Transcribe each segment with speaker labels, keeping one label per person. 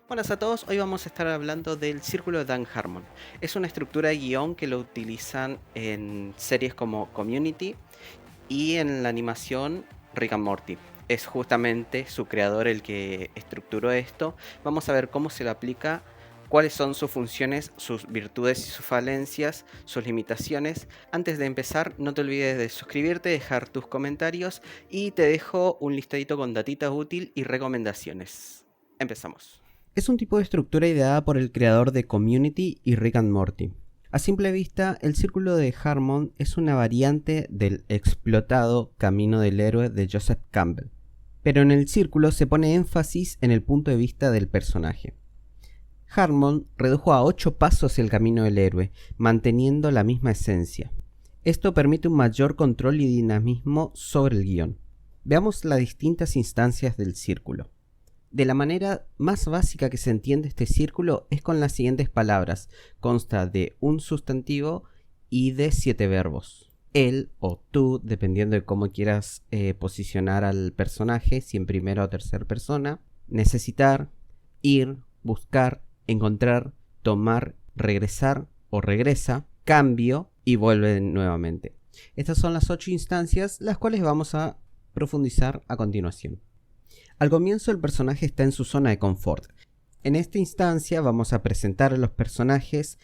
Speaker 1: Buenas a todos, hoy vamos a estar hablando del Círculo de Dan Harmon. Es una estructura de guión que lo utilizan en series como Community y en la animación Rick and Morty. Es justamente su creador el que estructuró esto. Vamos a ver cómo se lo aplica, cuáles son sus funciones, sus virtudes y sus falencias, sus limitaciones. Antes de empezar, no te olvides de suscribirte, dejar tus comentarios y te dejo un listadito con datitas útil y recomendaciones. Empezamos. Es un tipo de estructura ideada por el creador de Community y Rick and Morty. A simple vista, el círculo de Harmon es una variante del explotado Camino del Héroe de Joseph Campbell, pero en el círculo se pone énfasis en el punto de vista del personaje. Harmon redujo a 8 pasos el Camino del Héroe, manteniendo la misma esencia. Esto permite un mayor control y dinamismo sobre el guión. Veamos las distintas instancias del círculo. De la manera más básica que se entiende este círculo es con las siguientes palabras. Consta de un sustantivo y de 7 verbos. Él o tú, dependiendo de cómo quieras posicionar al personaje, si en primera o tercera persona. Necesitar, ir, buscar, encontrar, tomar, regresar o regresa, cambio y vuelve nuevamente. Estas son las 8 instancias, las cuales vamos a profundizar a continuación. Al comienzo el personaje está en su zona de confort. En esta instancia vamos a presentar a los personajes,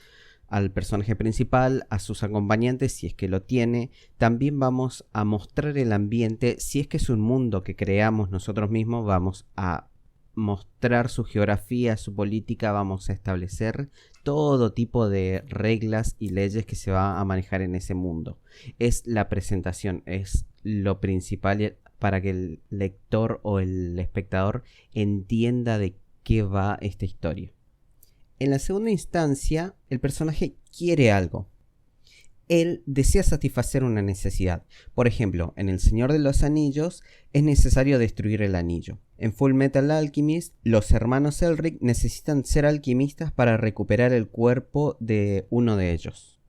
Speaker 1: al personaje principal, a sus acompañantes si es que lo tiene. También vamos a mostrar el ambiente, si es que es un mundo que creamos nosotros mismos, vamos a mostrar su geografía, su política, vamos a establecer todo tipo de reglas y leyes que se va a manejar en ese mundo. Es la presentación, es lo principal para que el lector o el espectador entienda de qué va esta historia. En la segunda instancia, el personaje quiere algo. Él desea satisfacer una necesidad. Por ejemplo, en El Señor de los Anillos es necesario destruir el anillo. En Full Metal Alchemist, los hermanos Elric necesitan ser alquimistas para recuperar el cuerpo de uno de ellos.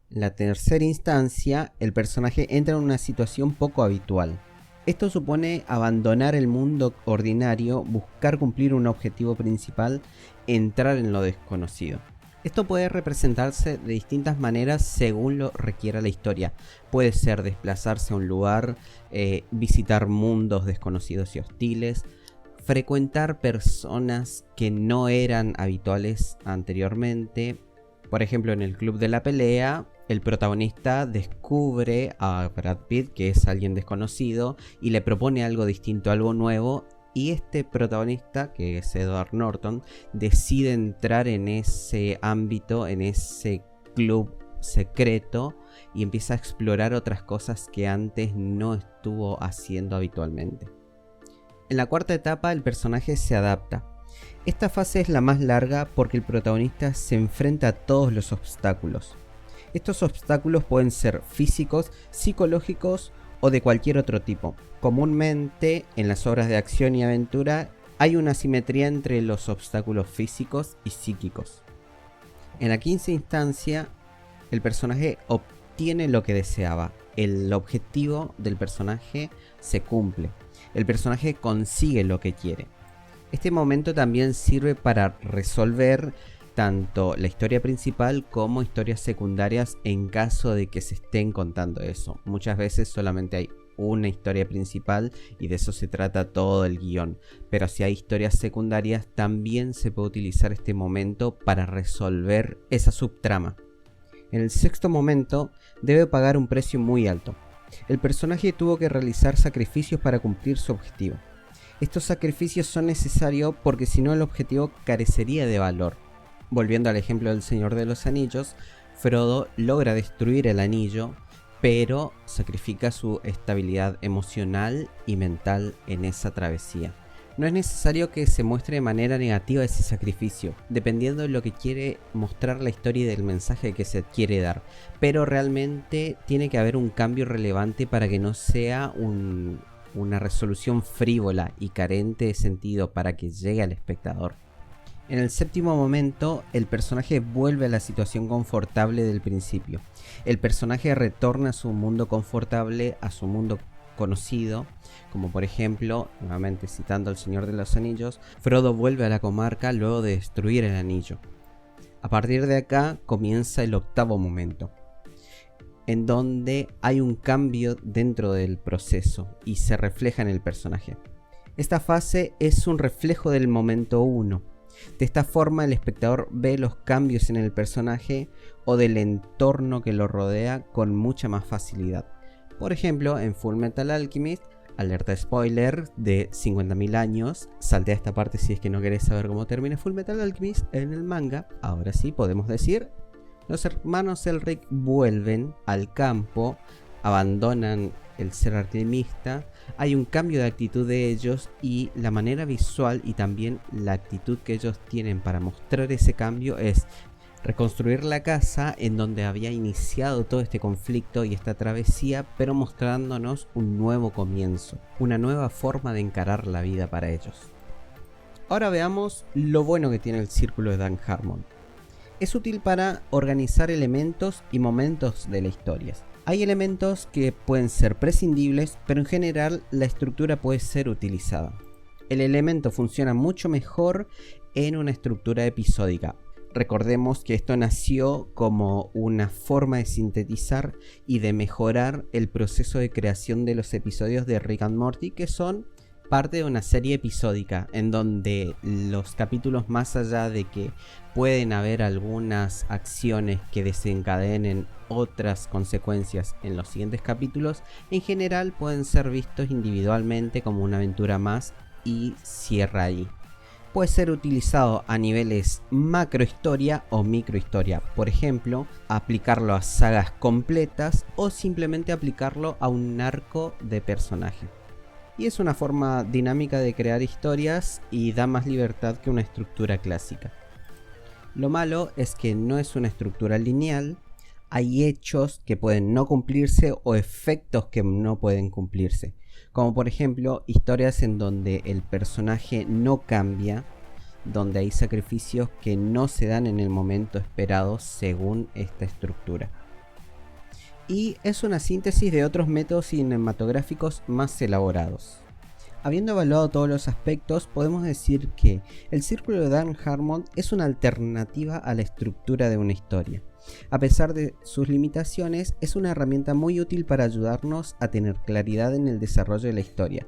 Speaker 1: En la tercera instancia, el personaje entra en una situación poco habitual. Esto supone abandonar el mundo ordinario, buscar cumplir un objetivo principal, entrar en lo desconocido. Esto puede representarse de distintas maneras según lo requiera la historia. Puede ser desplazarse a un lugar, visitar mundos desconocidos y hostiles, frecuentar personas que no eran habituales anteriormente. Por ejemplo, en el Club de la Pelea, el protagonista descubre a Brad Pitt, que es alguien desconocido, y le propone algo distinto, algo nuevo. Y este protagonista, que es Edward Norton, decide entrar en ese ámbito, en ese club secreto, y empieza a explorar otras cosas que antes no estuvo haciendo habitualmente. En la cuarta etapa, el personaje se adapta. Esta fase es la más larga porque el protagonista se enfrenta a todos los obstáculos. Estos obstáculos pueden ser físicos, psicológicos o de cualquier otro tipo. Comúnmente en las obras de acción y aventura hay una simetría entre los obstáculos físicos y psíquicos. En la quinta instancia, el personaje obtiene lo que deseaba. El objetivo del personaje se cumple. El personaje consigue lo que quiere. Este momento también sirve para resolver tanto la historia principal como historias secundarias en caso de que se estén contando eso. Muchas veces solamente hay una historia principal y de eso se trata todo el guión. Pero si hay historias secundarias, también se puede utilizar este momento para resolver esa subtrama. En el sexto momento, debe pagar un precio muy alto. El personaje tuvo que realizar sacrificios para cumplir su objetivo. Estos sacrificios son necesarios porque si no el objetivo carecería de valor. Volviendo al ejemplo del Señor de los Anillos, Frodo logra destruir el anillo, pero sacrifica su estabilidad emocional y mental en esa travesía. No es necesario que se muestre de manera negativa ese sacrificio, dependiendo de lo que quiere mostrar la historia y del mensaje que se quiere dar, pero realmente tiene que haber un cambio relevante para que no sea una resolución frívola y carente de sentido para que llegue al espectador. En el séptimo momento, el personaje vuelve a la situación confortable del principio. El personaje retorna a su mundo confortable, a su mundo conocido, como por ejemplo, nuevamente citando al Señor de los Anillos, Frodo vuelve a la comarca luego de destruir el anillo. A partir de acá comienza el octavo momento, en donde hay un cambio dentro del proceso y se refleja en el personaje. Esta fase es un reflejo del momento 1. De esta forma el espectador ve los cambios en el personaje o del entorno que lo rodea con mucha más facilidad. Por ejemplo, en Fullmetal Alchemist, alerta spoiler de 50.000 años, saltea esta parte si es que no querés saber cómo termina Fullmetal Alchemist en el manga. Ahora sí podemos decir, los hermanos Elric vuelven al campo, abandonan el ser alquimista, hay un cambio de actitud de ellos y la manera visual y también la actitud que ellos tienen para mostrar ese cambio es reconstruir la casa en donde había iniciado todo este conflicto y esta travesía, pero mostrándonos un nuevo comienzo, una nueva forma de encarar la vida para ellos. Ahora veamos lo bueno que tiene el círculo de Dan Harmon. Es útil para organizar elementos y momentos de la historia. Hay elementos que pueden ser prescindibles, pero en general la estructura puede ser utilizada. El elemento funciona mucho mejor en una estructura episódica. Recordemos que esto nació como una forma de sintetizar y de mejorar el proceso de creación de los episodios de Rick and Morty, que son parte de una serie episódica en donde los capítulos, más allá de que pueden haber algunas acciones que desencadenen otras consecuencias en los siguientes capítulos, en general pueden ser vistos individualmente como una aventura más y cierra ahí. Puede ser utilizado a niveles macrohistoria o microhistoria, por ejemplo, aplicarlo a sagas completas o simplemente aplicarlo a un arco de personaje. Y es una forma dinámica de crear historias y da más libertad que una estructura clásica. Lo malo es que no es una estructura lineal, hay hechos que pueden no cumplirse o efectos que no pueden cumplirse. Como por ejemplo, historias en donde el personaje no cambia, donde hay sacrificios que no se dan en el momento esperado según esta estructura. Y es una síntesis de otros métodos cinematográficos más elaborados. Habiendo evaluado todos los aspectos, podemos decir que el círculo de Dan Harmon es una alternativa a la estructura de una historia. A pesar de sus limitaciones, es una herramienta muy útil para ayudarnos a tener claridad en el desarrollo de la historia.